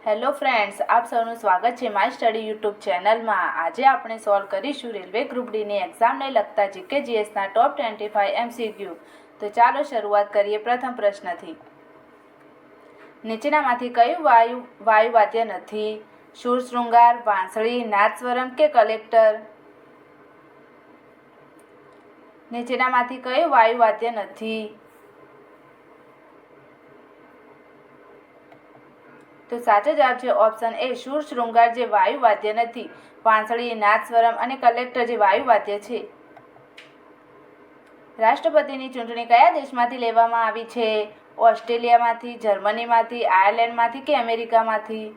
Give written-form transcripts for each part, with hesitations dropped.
Hello friends, આપ સૌનું સ્વાગત છે માય સ્ટડી યુટ્યુબ ચેનલમાં. આજે આપણે સોલ્વ કરીશું રેલવે ગ્રુપ ડીની એક્ઝામને લગતા જીકે જીએસના ટોપ 25 MCQ. તો ચાલો શરૂઆત કરીએ પ્રથમ પ્રશ્નથી. નીચેનામાંથી કયું વાયુવાદ્ય નથી? સુર શૃંગાર, વાંસળી, નાદસ્વરમ કે કલેક્ટર? નીચેનામાંથી કયું વાયુવાદ્ય નથી? તો સાચો જવાબ છે ઓપ્શન એ, સુર શૃંગાર જે વાયુવાદ્ય નથી. વાંસળી, નાદસ્વરમ અને કલેક્ટર જે વાયુવાદ્ય છે. રાષ્ટ્રપતિની ચૂંટણી કયા દેશમાંથી લેવામાં આવી છે? ઓસ્ટ્રેલિયામાંથી, જર્મનીમાંથી, આયર્લેન્ડમાંથી કે અમેરિકામાંથી?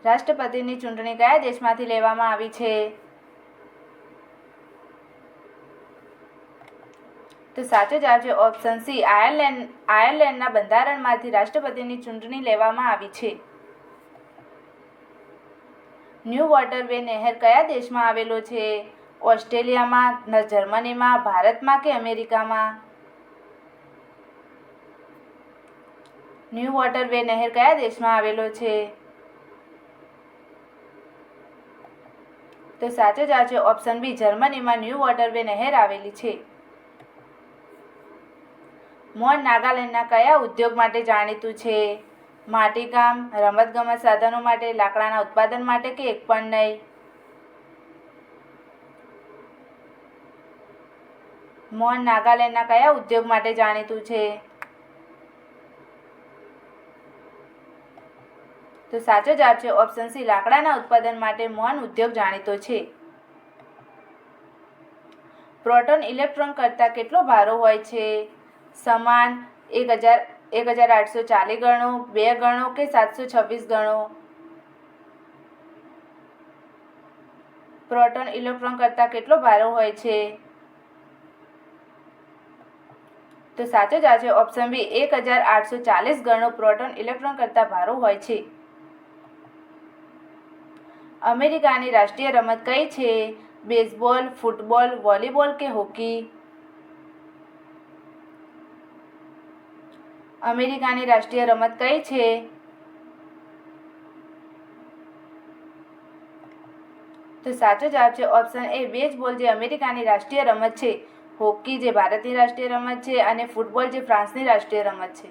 રાષ્ટ્રપતિની ચૂંટણી કયા દેશમાંથી લેવામાં આવી છે? તો સાચો જવાબ છે ઓપ્શન સી, આયર્લેન્ડના બંધારણમાંથી રાષ્ટ્રપતિની ચૂંટણી લેવામાં આવી છે. ન્યૂ વોટરવે નહેર કયા દેશમાં આવેલો છે? ઓસ્ટ્રેલિયામાં, જર્મનીમાં, ભારતમાં કે અમેરિકામાં? ન્યૂ વોટરવે નહેર કયા દેશમાં આવેલો છે? તો સાચો જવાબ છે ઓપ્શન બી, જર્મનીમાં ન્યૂ વોટરવે નહેર આવેલી છે. મોન નાગાલેન્ડના કયા ઉદ્યોગ માટે જાણીતું છે? માટીકામ, રમતગમત સાધનો માટે, લાકડાના ઉત્પાદન માટે કે એક પણ નહીં? મોન નાગાલેન્ડના કયા ઉદ્યોગ માટે જાણીતું છે? તો સાચો જવાબ છે ઓપ્શન સી, લાકડાના ઉત્પાદન માટે મોન ઉદ્યોગ જાણીતો છે. પ્રોટોન ઇલેક્ટ્રોન કરતાં કેટલો ભારો હોય છે? સમાન, 1840 ગણો, 2 ગણો કે 726 ગણો? પ્રોટોન ઇલેક્ટ્રોન કરતાં કેટલો ભારો હોય છે? તો સાચો જવાબ છે ઓપ્શન બી, 1840 ગણો પ્રોટોન ઇલેક્ટ્રોન કરતાં ભારો હોય છે. અમેરિકાની રાષ્ટ્રીય રમત કઈ છે? બેઝબોલ, ફૂટબોલ, વોલીબોલ કે હોકી? અમેરિકાની રાષ્ટ્રીય રમત કઈ છે? તો સાચો જવાબ છે ઓપ્શન એ, બેઝબોલ જે અમેરિકાની રાષ્ટ્રીય રમત છે. હોકી જે ભારતની રાષ્ટ્રીય રમત છે અને ફૂટબોલ જે ફ્રાન્સની રાષ્ટ્રીય રમત છે.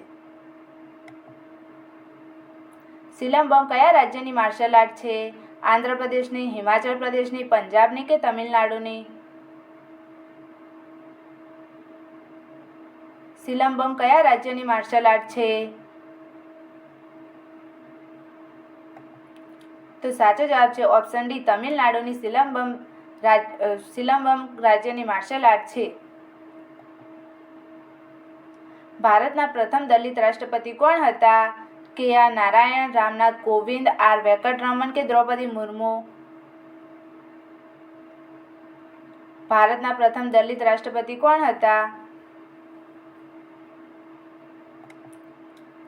સિલંબમ કયા રાજ્યની માર્શલ આર્ટ છે? આંધ્રપ્રદેશની, હિમાચલ પ્રદેશની, પંજાબની કે તમિલનાડુની? સિલંબમ કયા રાજ્યની માર્શલ આર્ટ છે? તો સાચો જવાબ છે ઓપ્શન ડી, તમિલનાડુની સિલંબમ રાજ્યની માર્શલ આર્ટ છે. ભારતના પ્રથમ દલિત રાષ્ટ્રપતિ કોણ હતા? કે.આર. નારાયણ, રામનાથ કોવિંદ, આર. વેંકટરમણ કે દ્રૌપદી મુર્મુ? ભારતના પ્રથમ દલિત રાષ્ટ્રપતિ કોણ હતા?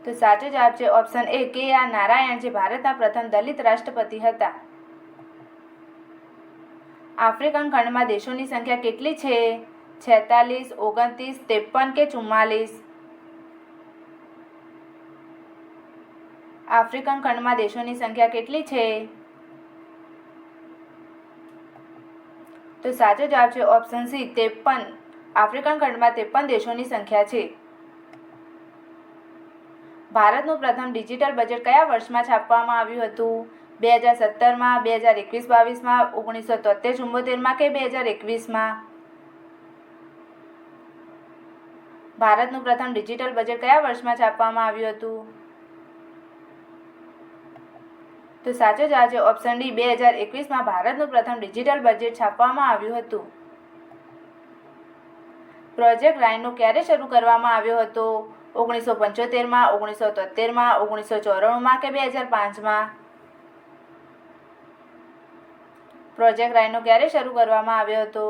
તો સાચો જવાબ છે ઓપ્શન એ, કે.આર. નારાયણ જે ભારતના પ્રથમ દલિત રાષ્ટ્રપતિ હતા. આફ્રિકન ખંડમાં દેશોની સંખ્યા કેટલી છે? 46, 29, 53 કે 44? આફ્રિકન ખંડમાં દેશોની સંખ્યા કેટલી છે? તો સાચો જવાબ છે ઓપ્શન સી, 53. આફ્રિકન ખંડમાં 53 દેશોની સંખ્યા છે. ભારતનું પ્રથમ ડિજિટલ બજેટ કયા વર્ષમાં છાપવામાં આવ્યું હતું? 2017માં, 2021-22માં, 1973-74માં કે 2021માં? ભારતનું પ્રથમ ડિજિટલ બજેટ કયા વર્ષમાં છાપવામાં આવ્યું હતું? તો સાચો જવાબ છે ઓપ્શન ડી, 2021માં ભારતનું પ્રથમ ડિજિટલ બજેટ છાપવામાં આવ્યું હતું. પ્રોજેક્ટ રાઇનો ક્યારે શરૂ કરવામાં આવ્યો હતો? 1975માં, 1973માં, 1994માં કે 2005માં? પ્રોજેક્ટ રાઇનો ક્યારે શરૂ કરવામાં આવ્યો હતો?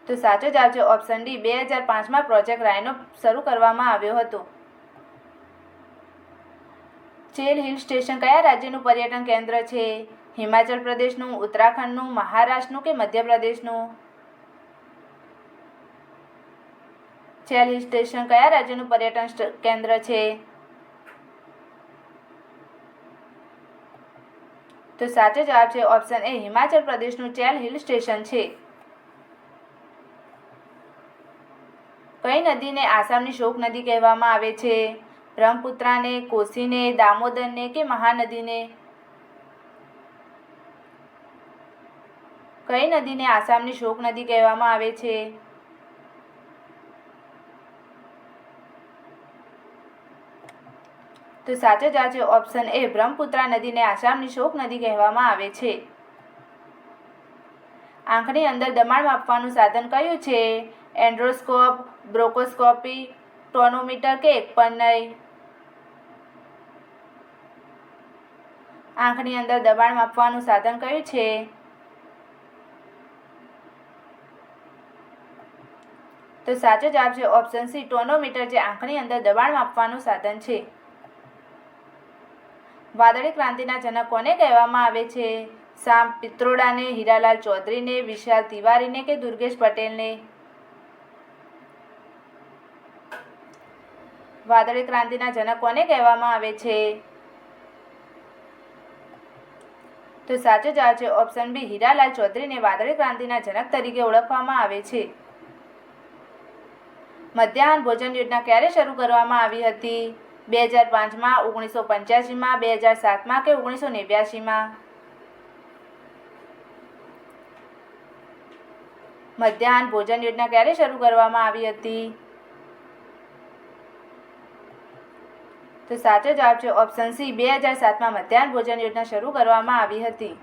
તો સાચો જવાબ છે ઓપ્શન ડી, 2005માં પ્રોજેક્ટ રાઇનો શરૂ કરવામાં આવ્યો હતો. ચેલ હિલ સ્ટેશન કયા રાજ્યનું પર્યટન કેન્દ્ર છે? હિમાચલ પ્રદેશનું, ઉત્તરાખંડનું, મહારાષ્ટ્રનું કે મધ્યપ્રદેશનું? ચેલ હિલ સ્ટેશન કયા રાજ્યનું પર્યટન કેન્દ્ર છે? તો સાચો જવાબ છે ઓપ્શન એ હિમાચલ પ્રદેશનું ચેલ હિલ સ્ટેશન છે. કઈ નદીને આસામની શોક નદી કહેવામાં આવે છે? બ્રહ્મપુત્રાને, કોસીને, દામોદરને કે મહાનદીને? કઈ નદીને આસામની શોક નદી કહેવામાં આવે છે? તો સાચો જવાબ છે ઓપ્શન એ બ્રહ્મપુત્રા નદીને આસામની શોક નદી કહેવામાં આવે છે. આંખની અંદર દબાણ માપવાનું સાધન કયું છે? એન્ડ્રોસ્કોપ, બ્રોકોસ્કોપી, ટોનોમીટર કે એકપર્ણય? આંખની અંદર દબાણ માપવાનું સાધન કયું છે? તો સાચો જવાબ છે ઓપ્શન સી ટોનોમીટર, જે આંખની અંદર દબાણ માપવાનું સાધન છે. વાદળી ક્રાંતિના જનક કોને કહેવામાં આવે છે? શ્યામ પિત્રોડાને, હીરાલાલ ચૌધરીને, વિશાલ તિવારીને કે દુર્ગેશ પટેલને? વાદળી ક્રાંતિના જનક કોને કહેવામાં આવે છે? તો સાચો જવાબ છે ઓપ્શન બી હીરાલાલ ચૌધરીને વાદળી ક્રાંતિના જનક તરીકે ઓળખવામાં આવે છે. મધ્યાહન ભોજન યોજના ક્યારે શરૂ કરવામાં આવી હતી? 2005માં, 1985માં, 2007માં કે 1989માં? મધ્યાહન ભોજન યોજના ક્યારે શરૂ કરવામાં આવી હતી? તો સાચો જવાબ છે ઓપ્શન સી 2007માં મધ્યાહન ભોજન યોજના શરૂ કરવામાં આવી હતી.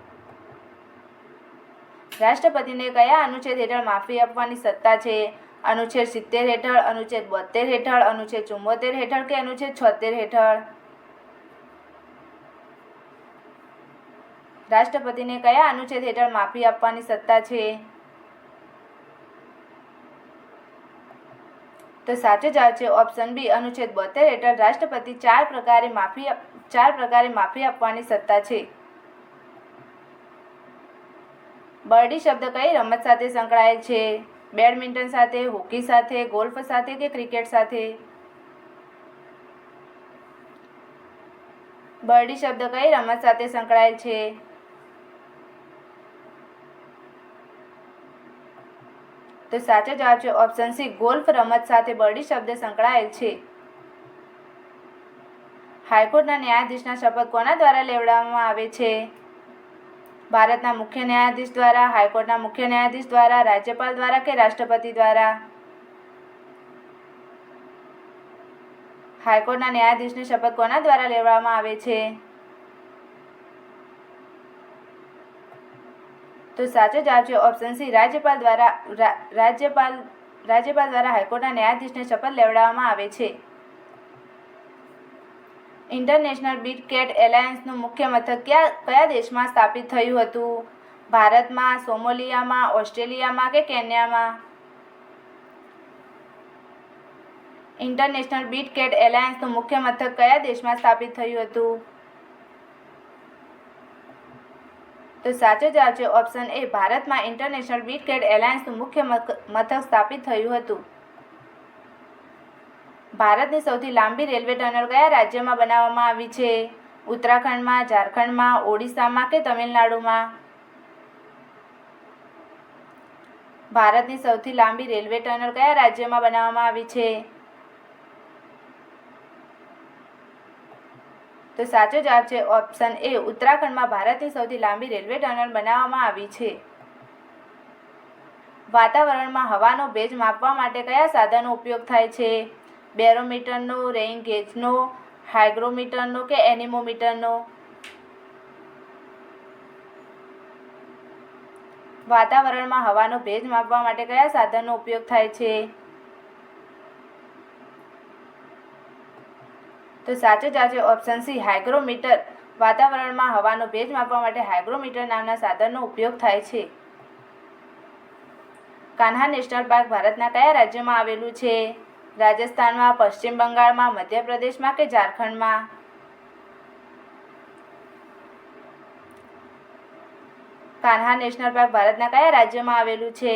રાષ્ટ્રપતિને કયા અનુચ્છેદ હેઠળ માફી આપવાની સત્તા છે? અનુચ્છેદ 70 હેઠળ, અનુચ્છેદ 72 હેઠળ, અનુચ્છેદ 74 હેઠળ કે અનુચ્છેદ 76 હેઠળ? રાષ્ટ્રપતિને કયા અનુચ્છેદ હેઠળ માફી આપવાની સત્તા છે? તો સાચો જવાબ છે ઓપ્શન બી અનુચ્છેદ 72 હેઠળ રાષ્ટ્રપતિ ચાર પ્રકારે માફી આપવાની સત્તા છે. બર્ડી શબ્દ કઈ રમત સાથે સંકળાયેલ છે? બેડમિન્ટન સાથે, હોકી સાથે, ગોલ્ફ સાથે કે ક્રિકેટ સાથે? બર્ડી શબ્દ કઈ રમત સાથે સંકળાયેલ છે? તો સાચો જવાબ છે ઓપ્શન સી ગોલ્ફ રમત સાથે બર્ડી શબ્દ સંકળાયેલ છે. હાઈકોર્ટના ન્યાયાધીશના શપથ કોના દ્વારા લેવડાવવામાં આવે છે? ભારતના મુખ્ય ન્યાયાધીશ દ્વારા, હાઈકોર્ટના મુખ્ય ન્યાયાધીશ દ્વારા, રાજ્યપાલ દ્વારા કે રાષ્ટ્રપતિ દ્વારા? હાઈકોર્ટના ન્યાયાધીશની શપથ કોના દ્વારા લેવડાવવામાં આવે છે? તો સાચો જવાબ છે ઓપ્શન સી રાજ્યપાલ દ્વારા હાઈકોર્ટના ન્યાયાધીશને શપથ લેવડાવવામાં આવે છે. ઇન્ટરનેશનલ બિગ કેટ એલાયન્સનું મુખ્ય મથક કયા દેશમાં સ્થાપિત થયું હતું? ભારતમાં, સોમાલિયામાં, ઓસ્ટ્રેલિયામાં કે કેન્યામાં? ઇન્ટરનેશનલ બિગ કેટ એલાયન્સનું મુખ્ય મથક કયા દેશમાં સ્થાપિત થયું હતું? તો સાચો જવાબ છે ઓપ્શન એ ભારતમાં ઇન્ટરનેશનલ બિગ કેટ એલાયન્સનું મુખ્ય મથક સ્થાપિત થયું હતું. ભારતની સૌથી લાંબી રેલવે ટનલ કયા રાજ્યમાં બનાવવામાં આવી છે? ઉત્તરાખંડમાં, ઝારખંડમાં, ઓડિશામાં કે તમિલનાડુમાં? ભારતની સૌથી લાંબી રેલવે ટનલ કયા રાજ્યમાં બનાવવામાં આવી છે? તો સાચો જવાબ છે ઓપ્શન એ ઉત્તરાખંડમાં ભારતની સૌથી લાંબી રેલવે ટનલ બનાવવામાં આવી છે. વાતાવરણમાં હવાનો ભેજ માપવા માટે કયા સાધનનો ઉપયોગ થાય છે? બેરોમીટરનો, રેઇન ગેજનો, હાઇગ્રોમીટરનો કે એનિમોમીટરનો? વાતાવરણમાં હવાનો ભેજ માપવા માટે કયા સાધનનો ઉપયોગ થાય છે? તો સાચો જવાબ છે ઓપ્શન સી હાઇગ્રોમીટર. વાતાવરણમાં હવાનો ભેજ માપવા માટે હાઇગ્રોમીટર નામના સાધનનો ઉપયોગ થાય છે. કાન્હા નેશનલ પાર્ક ભારતના કયા રાજ્યમાં આવેલું છે? રાજસ્થાનમાં, પશ્ચિમ બંગાળમાં, મધ્યપ્રદેશમાં કે ઝારખંડમાં? કાન્હા નેશનલ પાર્ક ભારતના કયા રાજ્યમાં આવેલું છે?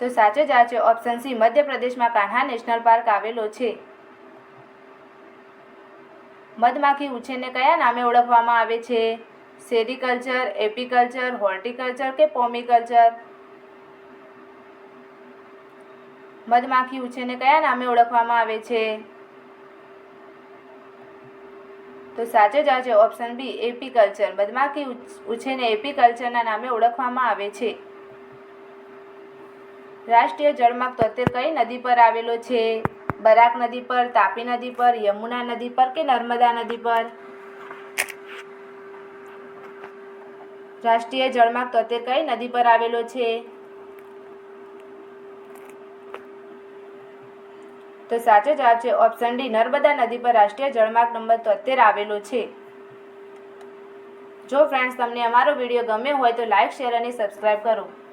તો સાચો જવાબ છે ઓપ્શન સી, મધ્યપ્રદેશમાં કાન્હા નેશનલ પાર્ક આવેલો છે. મધમાખી ઉછેરને કયા નામે ઓળખવામાં આવે છે? સેરીકલ્ચર, એપીકલ્ચર, હોર્ટિકલ્ચર કે પોમીકલ્ચર? મધમાખી ઉછેરને કયા નામે ઓળખવામાં આવે છે? તો સાચો જવાબ છે ઓપ્શન બી, એપીકલ્ચર. મધમાખી ઉછેરને એપીકલ્ચરના નામે ઓળખવામાં આવે છે. રાષ્ટ્રીય જળમાર્ગ 73 કઈ નદી પર આવેલો છે? બરાક નદી પર, તાપી નદી પર, યમુના નદી પર કે નર્મદા નદી પર? રાષ્ટ્રીય જળમાર્ગ 73 કઈ નદી પર આવેલો છે? તો સાચો જવાબ છે ઓપ્શન ડી, નર્મદા નદી પર રાષ્ટ્રીય જળમાર્ગ નંબર 73 આવેલો છે. જો ફ્રેન્ડ્સ તમને અમારો વિડીયો ગમ્યો હોય તો લાઇક, શેર અને સબસ્ક્રાઈબ કરો.